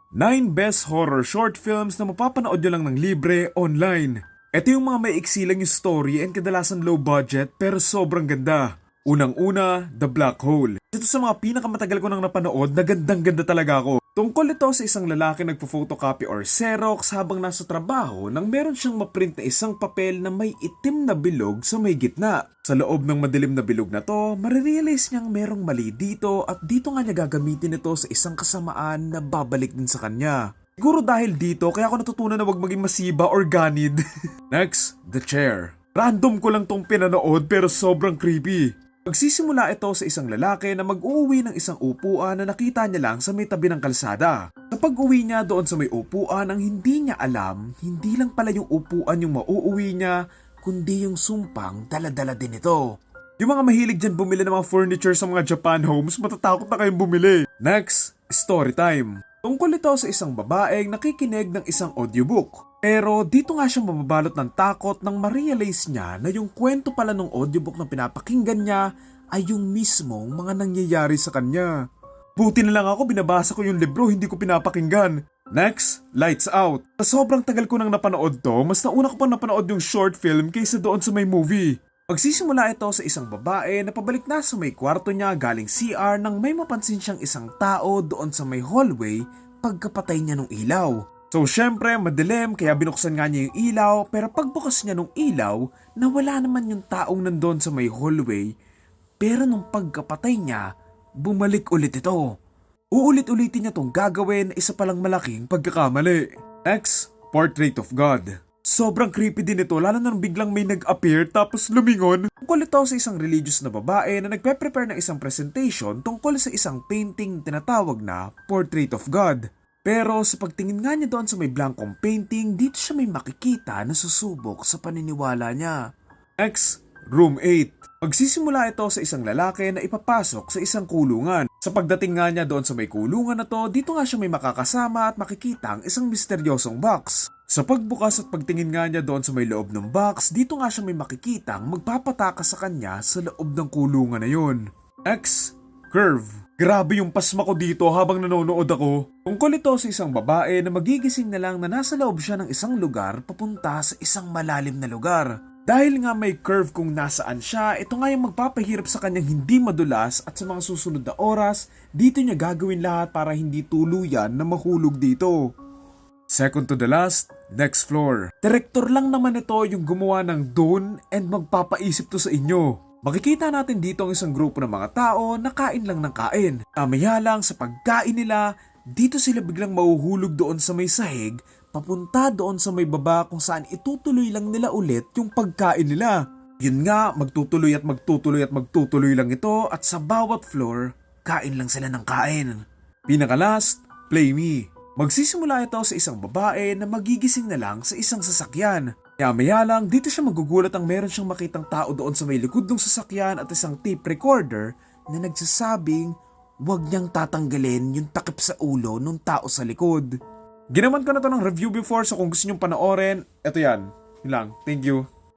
9 best horror short films na mapapanood nyo lang ng libre online. Ito yung mga maiksi lang yung story and kadalasan low budget pero sobrang ganda. Unang-una, The Black Hole. Ito sa mga pinakamatagal ko nang napanood na gandang-ganda talaga ako. Tungkol ito sa isang lalaki nagpo-photocopy or Xerox habang nasa trabaho nang meron siyang maprint na isang papel na may itim na bilog sa may gitna. Sa loob ng madilim na bilog na to, marirealize niyang merong mali dito at dito nga niya gagamitin ito sa isang kasamaan na babalik din sa kanya. Siguro dahil dito kaya ako natutunan na wag maging masiba or ganid. Next, The Chair. Random ko lang tong pinanood pero sobrang creepy. Magsisimula ito sa isang lalaki na mag-uuwi ng isang upuan na nakita niya lang sa may tabi ng kalsada. Sa pag-uwi niya doon sa may upuan ang hindi niya alam, hindi lang pala yung upuan yung mauuwi niya, kundi yung sumpang dala-dala din ito. Yung mga mahilig dyan bumili ng mga furniture sa mga Japan homes, matatakot na kayong bumili. Next, story time. Tungkol ito sa isang babaeng nakikinig ng isang audiobook. Pero dito nga siya mababalot ng takot nang ma-realize niya na yung kwento pala ng audiobook na pinapakinggan niya ay yung mismong mga nangyayari sa kanya. Buti na lang ako binabasa ko yung libro, hindi ko pinapakinggan. Next, Lights Out. Sa sobrang tagal ko nang napanood to, mas nauna ko pang napanood yung short film kaysa doon sa may movie. Magsisimula ito sa isang babae na pabalik na sa may kwarto niya galing CR nang may mapansin siyang isang tao doon sa may hallway pagkapatay niya ng ilaw. So syempre madilim kaya binuksan nga niya yung ilaw pero pagbukas niya ng ilaw nawala naman yung taong nandun sa may hallway pero nung pagkapatay niya bumalik ulit ito. Uulit-ulitin niya tong gagawin na isa palang malaking pagkakamali. Next, Portrait of God. Sobrang creepy din ito lalo na nung biglang may nag-appear tapos lumingon. Tungkol ito sa isang religious na babae na nagpe-prepare ng isang presentation tungkol sa isang painting tinatawag na Portrait of God. Pero sa pagtingin nga niya doon sa may blankong painting, dito siya may makikita na susubok sa paniniwala niya. Next, Room 8. Magsisimula ito sa isang lalaki na ipapasok sa isang kulungan. Sa pagdating nga niya doon sa may kulungan na to, dito nga siya may makakasama at makikita ang isang misteryosong box. Sa pagbukas at pagtingin nga niya doon sa may loob ng box, dito nga siya may makikitang magpapatakas sa kanya sa loob ng kulungan na yun. Next, Curve. Grabe yung pasma ko dito habang nanonood ako. Tungkol ito sa isang babae na magigising na lang na nasa loob siya ng isang lugar papunta sa isang malalim na lugar. Dahil nga may curve kung nasaan siya, ito nga yung magpapahirap sa kanyang hindi madulas at sa mga susunod na oras, dito niya gagawin lahat para hindi tuluyan na mahulog dito. Second to the last, Next Floor. Direktor lang naman ito yung gumawa ng Dune and magpapaisip to sa inyo. Makikita natin dito ang isang grupo ng mga tao na kain lang ng kain. Mamaya lang sa pagkain nila, dito sila biglang mahuhulog doon sa may sahig, papunta doon sa may baba kung saan itutuloy lang nila ulit yung pagkain nila. Yun nga, magtutuloy at magtutuloy at magtutuloy lang ito at sa bawat floor, kain lang sila ng kain. Pinaka-last, Play Me. Magsisimula ito sa isang babae na magigising na lang sa isang sasakyan. Maya lang, dito siya magugulat ang meron siyang makitang tao doon sa may likod ng sasakyan at isang tape recorder na nagsasabing huwag niyang tatanggalin yung takip sa ulo ng tao sa likod. Ginawan ko na to ng review before so kung gusto niyong panoorin, eto yan. Yun lang. Thank you.